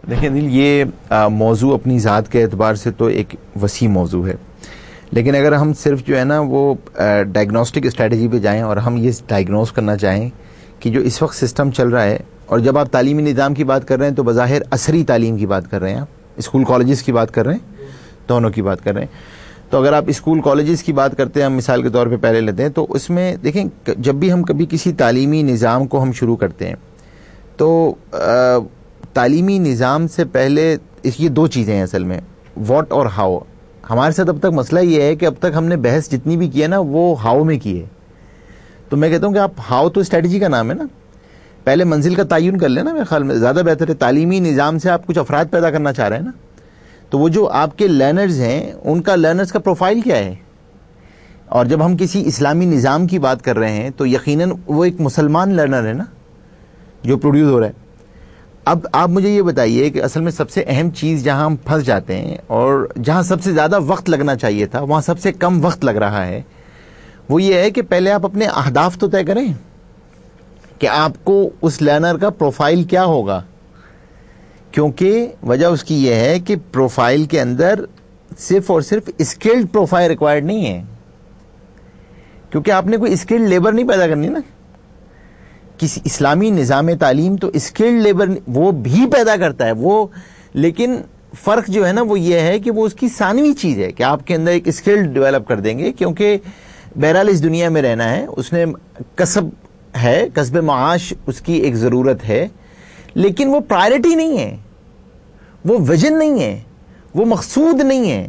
دیکھیں دل، یہ موضوع اپنی ذات کے اعتبار سے تو ایک وسیع موضوع ہے، لیکن اگر ہم صرف جو ہے نا وہ ڈائگنوسٹک اسٹریٹجی پہ جائیں اور ہم یہ ڈائگنوز کرنا چاہیں کہ جو اس وقت سسٹم چل رہا ہے، اور جب آپ تعلیمی نظام کی بات کر رہے ہیں تو بظاہر عصری تعلیم کی بات کر رہے ہیں، آپ اسکول کالجز کی بات کر رہے ہیں، دونوں کی بات کر رہے ہیں. تو اگر آپ اسکول کالجز کی بات کرتے ہیں، ہم مثال کے طور پہ پہلے لیتے ہیں، تو اس میں دیکھیں جب بھی ہم کبھی کسی تعلیمی نظام کو ہم شروع کرتے ہیں تو تعلیمی نظام سے پہلے یہ دو چیزیں ہیں اصل میں، واٹ اور ہاؤ. ہمارے ساتھ اب تک مسئلہ یہ ہے کہ اب تک ہم نے بحث جتنی بھی کی ہے نا وہ ہاؤ میں کی ہے. تو میں کہتا ہوں کہ آپ ہاؤ تو اسٹریٹجی کا نام ہے نا، پہلے منزل کا تعین کر لینا، میرے خیال میں زیادہ بہتر ہے. تعلیمی نظام سے آپ کچھ افراد پیدا کرنا چاہ رہے ہیں نا، تو وہ جو آپ کے لرنرز ہیں ان کا لرنرز کا پروفائل کیا ہے. اور جب ہم کسی اسلامی نظام کی بات کر رہے ہیں تو یقیناً وہ ایک مسلمان لرنر ہے نا جو پروڈیوس ہو رہا ہے. اب آپ مجھے یہ بتائیے کہ اصل میں سب سے اہم چیز جہاں ہم پھنس جاتے ہیں اور جہاں سب سے زیادہ وقت لگنا چاہیے تھا وہاں سب سے کم وقت لگ رہا ہے، وہ یہ ہے کہ پہلے آپ اپنے اہداف تو طے کریں کہ آپ کو اس لرنر کا پروفائل کیا ہوگا. کیونکہ وجہ اس کی یہ ہے کہ پروفائل کے اندر صرف اور صرف اسکلڈ پروفائل ریکوائرڈ نہیں ہے، کیونکہ آپ نے کوئی اسکلڈ لیبر نہیں پیدا کرنی نا. کسی اسلامی نظام تعلیم تو اسکلڈ لیبر وہ بھی پیدا کرتا ہے وہ، لیکن فرق جو ہے نا وہ یہ ہے کہ وہ اس کی ثانوی چیز ہے کہ آپ کے اندر ایک اسکلڈ ڈیولپ کر دیں گے. کیونکہ بہرحال اس دنیا میں رہنا ہے، اس نے کسب ہے، کسب معاش اس کی ایک ضرورت ہے، لیکن وہ پرائرٹی نہیں ہے، وہ ویژن نہیں ہے، وہ مقصود نہیں ہے.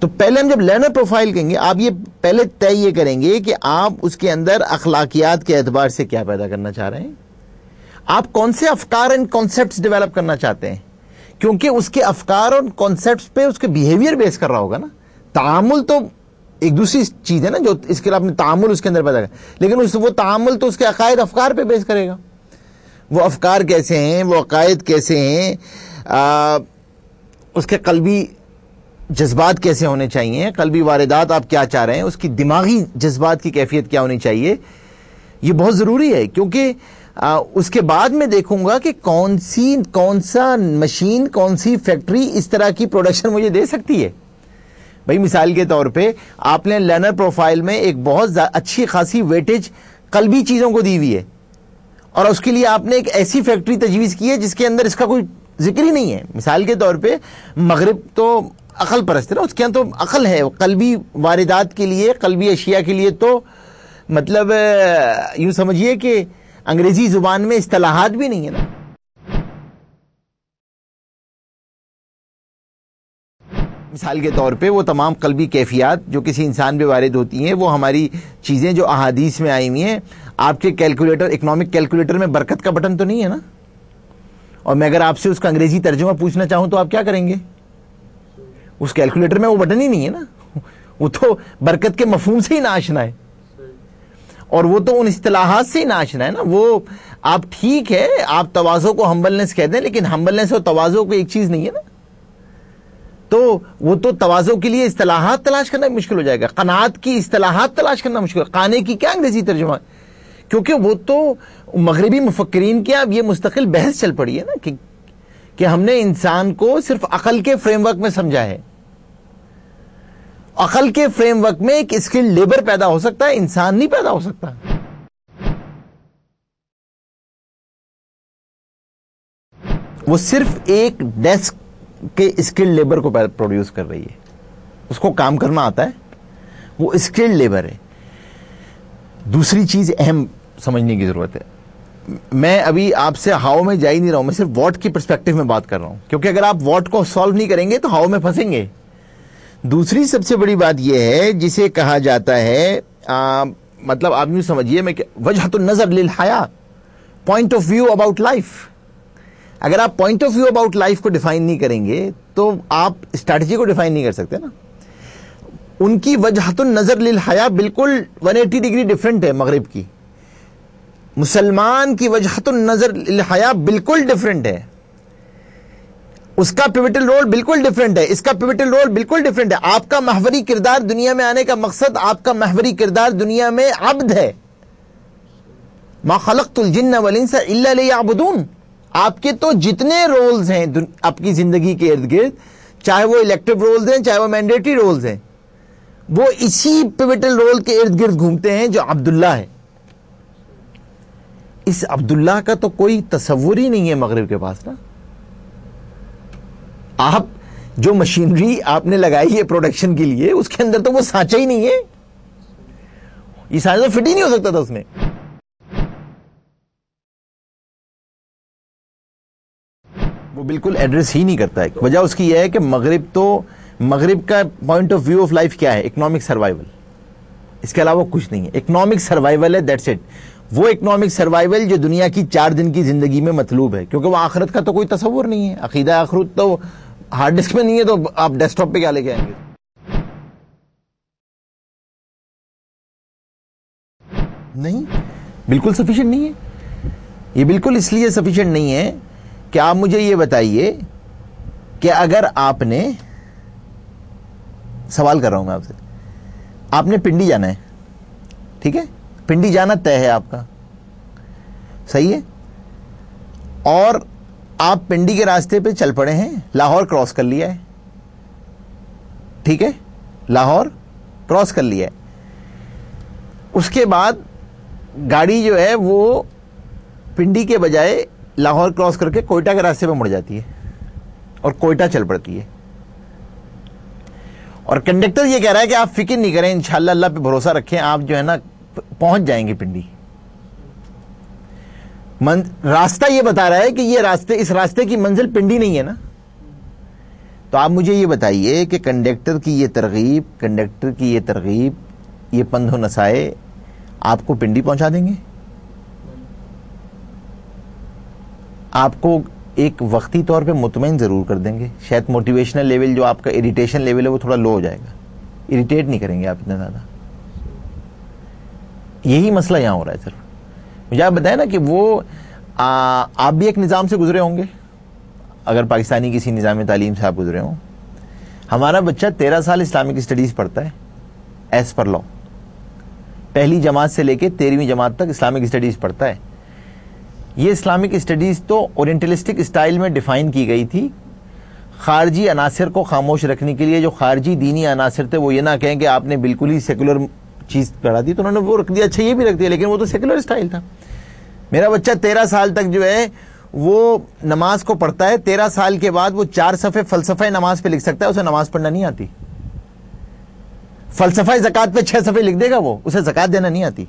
تو پہلے ہم جب لرنر پروفائل کہیں گے، آپ یہ پہلے طے یہ کریں گے کہ آپ اس کے اندر اخلاقیات کے اعتبار سے کیا پیدا کرنا چاہ رہے ہیں، آپ کون سے افکار اینڈ کانسیپٹس ڈیولپ کرنا چاہتے ہیں. کیونکہ اس کے افکار اور کانسیپٹس پہ اس کے بیہیویئر بیس کر رہا ہوگا نا. تعامل تو ایک دوسری چیز ہے نا، جو اس کے آپ نے تعامل اس کے اندر پیدا کر، لیکن وہ تعامل تو اس کے عقائد افکار پہ بیس کرے گا. وہ افکار کیسے ہیں، وہ عقائد کیسے ہیں، اس کے قلبی جذبات کیسے ہونے چاہیے، قلبی واردات آپ کیا چاہ رہے ہیں، اس کی دماغی جذبات کی کیفیت کیا ہونی چاہیے. یہ بہت ضروری ہے، کیونکہ اس کے بعد میں دیکھوں گا کہ کون سا مشین، کون سی فیکٹری اس طرح کی پروڈکشن مجھے دے سکتی ہے. بھائی مثال کے طور پہ آپ نے لرنر پروفائل میں ایک بہت اچھی خاصی ویٹیج قلبی چیزوں کو دی ہوئی ہے، اور اس کے لیے آپ نے ایک ایسی فیکٹری تجویز کی ہے جس کے اندر اس کا کوئی ذکر ہی نہیں ہے. مثال کے طور پہ مغرب تو عقل پرست ہے نا، اس کے یہاں تو عقل ہے، قلبی واردات کے لیے، قلبی اشیاء کے لیے تو مطلب یوں سمجھیے کہ انگریزی زبان میں اصطلاحات بھی نہیں ہے نا. مثال کے طور پہ وہ تمام قلبی کیفیات جو کسی انسان پہ وارد ہوتی ہیں، وہ ہماری چیزیں جو احادیث میں آئی ہوئی ہیں. آپ کے کیلکولیٹر، اکنامک کیلکولیٹر میں برکت کا بٹن تو نہیں ہے نا، اور میں اگر آپ سے اس کا انگریزی ترجمہ پوچھنا چاہوں تو آپ کیا کریں گے؟ اس کیلکولیٹر میں وہ بٹن ہی نہیں ہے نا، وہ تو برکت کے مفہوم سے ہی ناشنا ہے، اور وہ تو ان اصطلاحات سے ہی ناشنا ہے نا. وہ آپ ٹھیک ہے، آپ تواضع کو ہمبلنس کہتے ہیں، لیکن ہمبلنس اور تواضع کو ایک چیز نہیں ہے نا. تو وہ تو تواضع کے لیے اصطلاحات تلاش کرنا مشکل ہو جائے گا، قناعت کی اصطلاحات تلاش کرنا مشکل ہے. قانے کی کیا انگریزی ترجمہ، کیونکہ وہ تو مغربی مفکرین کی اب یہ مستقل بحث چل پڑی ہے نا کہ ہم نے انسان کو صرف عقل کے فریم ورک میں سمجھا ہے. عقل کے فریم ورک میں ایک اسکل لیبر پیدا ہو سکتا ہے، انسان نہیں پیدا ہو سکتا. وہ صرف ایک ڈیسک کے اسکل لیبر کو پروڈیوس کر رہی ہے، اس کو کام کرنا آتا ہے، وہ اسکل لیبر ہے. دوسری چیز اہم سمجھنے کی ضرورت ہے، میں ابھی آپ سے ہاؤ میں جا ہی نہیں رہا ہوں، میں صرف واٹ کی پرسپیکٹو میں بات کر رہا ہوں، کیونکہ اگر آپ واٹ کو سالو نہیں کریں گے تو ہاؤ میں پھنسیں گے. دوسری سب سے بڑی بات یہ ہے جسے کہا جاتا ہے مطلب آپ یوں سمجھیے میں وجہۃ النظر للحیاۃ، point of view about life. اگر آپ point of view about life کو ڈیفائن نہیں کریں گے تو آپ اسٹریٹجی کو ڈیفائن نہیں کر سکتے نا. ان کی وجہۃ النظر للحیاۃ بالکل 180 ڈگری ڈفرینٹ ہے مغرب کی. مسلمان کی وجہۃ النظر للحیاۃ بالکل ڈفرینٹ ہے، اس کا پیوٹل رول بالکل ڈفرینٹ ہے، اس کا پیوٹل رول بالکل ڈفرینٹ ہے. آپ کا محوری کردار دنیا میں آنے کا مقصد، آپ کا محوری کردار دنیا میں عبد ہے. ما خلقت الجن والانس الا لیعبدون. آپ کے تو جتنے رولز ہیں آپ کی زندگی کے ارد گرد، چاہے وہ الیکٹو رولز ہیں چاہے وہ مینڈیٹری رولز ہیں، وہ اسی پیوٹل رول کے ارد گرد گھومتے ہیں جو عبداللہ ہے. اس عبداللہ کا تو کوئی تصور ہی نہیں ہے مغرب کے پاس نا. آپ جو مشینری آپ نے لگائی ہے پروڈکشن کے لیے، اس کے اندر تو وہ سانچا ہی نہیں ہے. یہ سانچا تو فٹ ہی نہیں ہو سکتا تھا اس میں. وہ بالکل ایڈریس ہی نہیں کرتا ہے. وجہ اس کی یہ ہے کہ مغرب کا point of view of life کیا ہے؟ Economic survival. اس کے علاوہ کچھ نہیں ہے. اکنامک سروائیول ہے، دیٹس اٹ. وہ اکنامک سروائیول جو دنیا کی 4 دن کی زندگی میں مطلوب ہے، کیونکہ وہ آخرت کا تو کوئی تصور نہیں ہے. عقیدہ آخرت تو ہارڈ ڈسک میں نہیں ہے، تو آپ ڈیسک ٹاپ پہ کیا لے کے آئیں گے؟ نہیں، بالکل سفیشینٹ نہیں ہے. یہ بالکل اس لیے سفیشینٹ نہیں ہے کہ آپ مجھے یہ بتائیے کہ اگر آپ نے، سوال کر رہا ہوں میں آپ سے، آپ نے پنڈی جانا ہے، ٹھیک ہے، پنڈی جانا طے ہے آپ کا، صحیح ہے، اور آپ پنڈی کے راستے پہ چل پڑے ہیں، لاہور کراس کر لیا ہے، ٹھیک ہے، لاہور کراس کر لیا ہے. اس کے بعد گاڑی جو ہے وہ پنڈی کے بجائے لاہور کراس کر کے کوئٹہ کے راستے پہ مڑ جاتی ہے اور کوئٹہ چل پڑتی ہے. اور کنڈکٹر یہ کہہ رہا ہے کہ آپ فکر نہیں کریں، انشاءاللہ اللہ پہ بھروسہ رکھیں، آپ جو ہے نا پہنچ جائیں گے پنڈی. راستہ یہ بتا رہا ہے کہ اس راستے کی منزل پنڈی نہیں ہے نا. تو آپ مجھے یہ بتائیے کہ کنڈکٹر کی یہ ترغیب، یہ پندھ و نسائے آپ کو پنڈی پہنچا دیں گے؟ آپ کو ایک وقتی طور پہ مطمئن ضرور کر دیں گے. شاید موٹیویشنل لیول، جو آپ کا اریٹیشن لیول ہے، وہ تھوڑا لو ہو جائے گا. اریٹیٹ نہیں کریں گے آپ اتنا زیادہ. یہی مسئلہ یہاں ہو رہا ہے. صرف مجھے آپ بتائیں نا کہ وہ آپ بھی ایک نظام سے گزرے ہوں گے، اگر پاکستانی کسی نظام تعلیم سے آپ گزرے ہوں. ہمارا بچہ 13 سال اسلامک اسٹڈیز پڑھتا ہے ایز پر لا. پہلی جماعت سے لے کے 13ویں جماعت تک اسلامک اسٹڈیز پڑھتا ہے. یہ اسلامک اسٹڈیز تو اورینٹلسٹک اسٹائل میں ڈیفائن کی گئی تھی، خارجی عناصر کو خاموش رکھنے کے لیے. جو خارجی دینی عناصر تھے وہ یہ نہ کہیں کہ آپ نے بالکل ہی سیکولر چیز پڑھا دی، تو انہوں نے وہ رکھ دیا. اچھا، یہ بھی رکھ دیا، لیکن وہ تو سیکولر اسٹائل تھا. میرا بچہ 13 سال تک جو ہے وہ نماز کو پڑھتا ہے. 13 سال کے بعد وہ 4 صفحے فلسفہ نماز پہ لکھ سکتا ہے. اسے نماز پڑھنا نہیں آتی. فلسفہ زکات پہ 6 صفحے لکھ دے گا، وہ اسے زکات دینا نہیں آتی.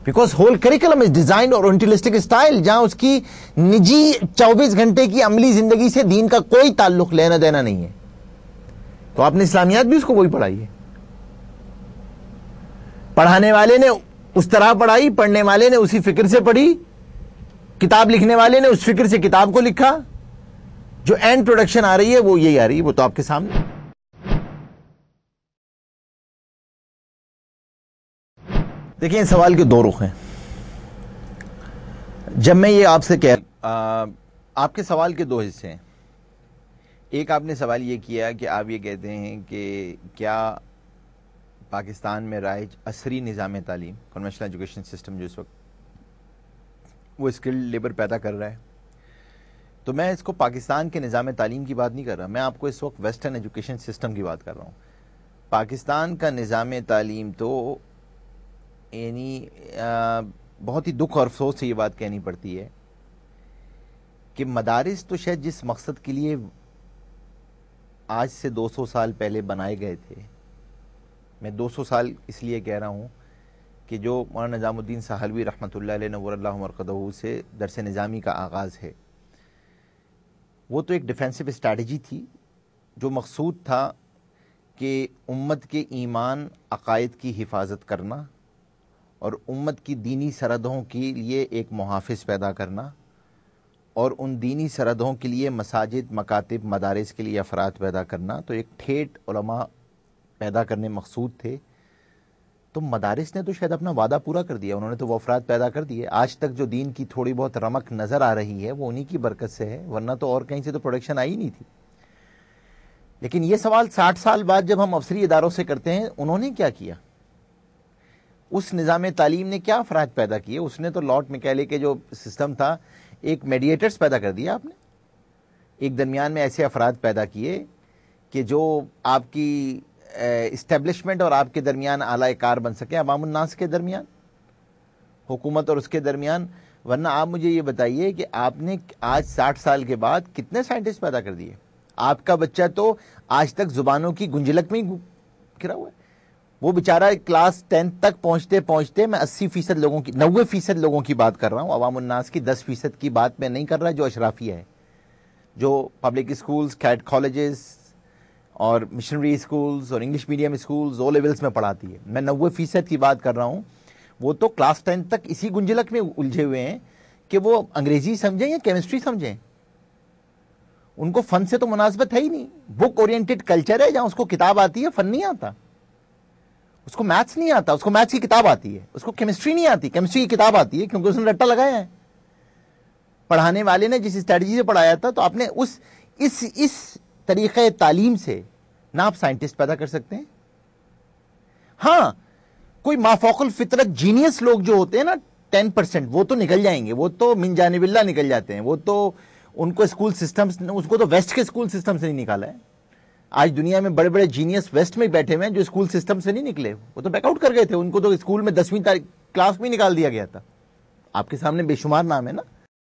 Because whole curriculum is designed اور اورینٹلسٹک اسٹائل، جہاں اس کی نجی 24 گھنٹے کی عملی زندگی سے دین کا کوئی تعلق لینا دینا نہیں ہے. تو آپ نے اسلامیات بھی اس کو وہی پڑھائی ہے. پڑھانے والے نے اس طرح پڑھائی، پڑھنے والے نے اسی فکر سے پڑھی، کتاب لکھنے والے نے اس فکر سے کتاب کو لکھا. جو اینڈ پروڈکشن آ رہی ہے وہ یہی آ رہی ہے، وہ تو آپ کے سامنے. دیکھیں، سوال کے 2 رخ ہیں. جب میں یہ آپ سے آپ کے سوال کے 2 حصے ہیں. ایک، آپ نے سوال یہ کیا کہ آپ یہ کہتے ہیں کہ کیا پاکستان میں رائج عصری نظام تعلیم، کنونشنل ایجوکیشن سسٹم جو اس وقت وہ اسکلڈ لیبر پیدا کر رہا ہے. تو میں اس کو پاکستان کے نظام تعلیم کی بات نہیں کر رہا، میں آپ کو اس وقت ویسٹرن ایجوکیشن سسٹم کی بات کر رہا ہوں. پاکستان کا نظام تعلیم تو یعنی بہت ہی دکھ اور افسوس سے یہ بات کہنی پڑتی ہے کہ مدارس تو شاید جس مقصد کے لیے آج سے 200 سال پہلے بنائے گئے تھے، میں 200 سال اس لیے کہہ رہا ہوں کہ جو مولانا نظام الدین سہلوی رحمۃ اللہ علیہ نور اللہ مرقدہ سے درس نظامی کا آغاز ہے، وہ تو ایک ڈیفینسو اسٹریٹجی تھی. جو مقصود تھا کہ امت کے ایمان عقائد کی حفاظت کرنا اور امت کی دینی سرحدوں کے لیے ایک محافظ پیدا کرنا، اور ان دینی سرحدوں کے لیے مساجد، مکاتب، مدارس کے لیے افراد پیدا کرنا. تو ایک ٹھیٹ علماء پیدا کرنے مقصود تھے. تو مدارس نے تو شاید اپنا وعدہ پورا کر دیا، انہوں نے تو وہ افراد پیدا کر دیے. آج تک جو دین کی تھوڑی بہت رمق نظر آ رہی ہے وہ انہی کی برکت سے ہے، ورنہ تو اور کہیں سے تو پروڈکشن آئی نہیں تھی. لیکن یہ سوال 60 سال بعد جب ہم افسری اداروں سے کرتے ہیں، انہوں نے کیا کیا؟ اس نظام تعلیم نے کیا افراد پیدا کیے؟ اس نے تو لاٹ مکیلے کے جو سسٹم تھا، ایک میڈیٹرز پیدا کر دیا آپ نے, ایک درمیان میں ایسے افراد پیدا کیے کہ جو آپ کی اسٹیبلشمنٹ اور آپ کے درمیان اعلی کار بن سکے, عوام الناس کے درمیان, حکومت اور اس کے درمیان. ورنہ آپ مجھے یہ بتائیے کہ آپ نے آج 60 سال کے بعد کتنے سائنٹسٹ پیدا کر دیے. آپ کا بچہ تو آج تک زبانوں کی گنجلک میں ہی گرا ہوا ہے. وہ بیچارہ کلاس 10 تک پہنچتے پہنچتے, میں 80% لوگوں کی 90% لوگوں کی بات کر رہا ہوں, عوام الناس کی 10% کی بات میں نہیں کر رہا جو اشرافیہ ہے, جو پبلک اسکولز, کیٹ کالجز اور مشنری اسکولز اور English medium schools O levels میں پڑھاتی ہے. میں 90% کی بات کر رہا ہوں. وہ تو کلاس 10 تک اسی گنجلک میں الجھے ہوئے ہیں کہ وہ انگریزی سمجھیں یا کیمسٹری سمجھیں, ان کو فن سے تو مناسبت ہے ہی نہیں. بک اورینٹڈ کلچر ہے جہاں اس کو کتاب آتی ہے, فن نہیں آتا. اس کو میتھس نہیں آتا, اس کو میتھس کی کتاب آتی ہے. اس کو کیمسٹری نہیں آتی, کیمسٹری کی کتاب آتی ہے, کیونکہ اس نے رٹا لگایا ہے. پڑھانے والے نے جس اسٹریٹجی سے پڑھایا تھا, تو آپ نے اس طریقہ تعلیم سے نہ آپ سائنٹسٹ پیدا کر سکتے ہیں. ہاں, کوئی مافوق الفطرت جینیس لوگ جو ہوتے ہیں نا 10%, وہ تو نکل جائیں گے, وہ تو من جانب اللہ نکل جاتے ہیں. وہ تو ان کو اسکول سسٹم, اس کو تو ویسٹ کے اسکول سسٹم سے نہیں نکالا ہے. آج دنیا میں بڑے بڑے جینیس ویسٹ میں بیٹھے ہوئے ہیں جو اسکول سسٹم سے نہیں نکلے, وہ تو بیک آؤٹ کر گئے تھے. ان کو تو اسکول میں 10ویں کلاس میں نکال دیا گیا تھا. آپ کے سامنے بے شمار نام ہے نا.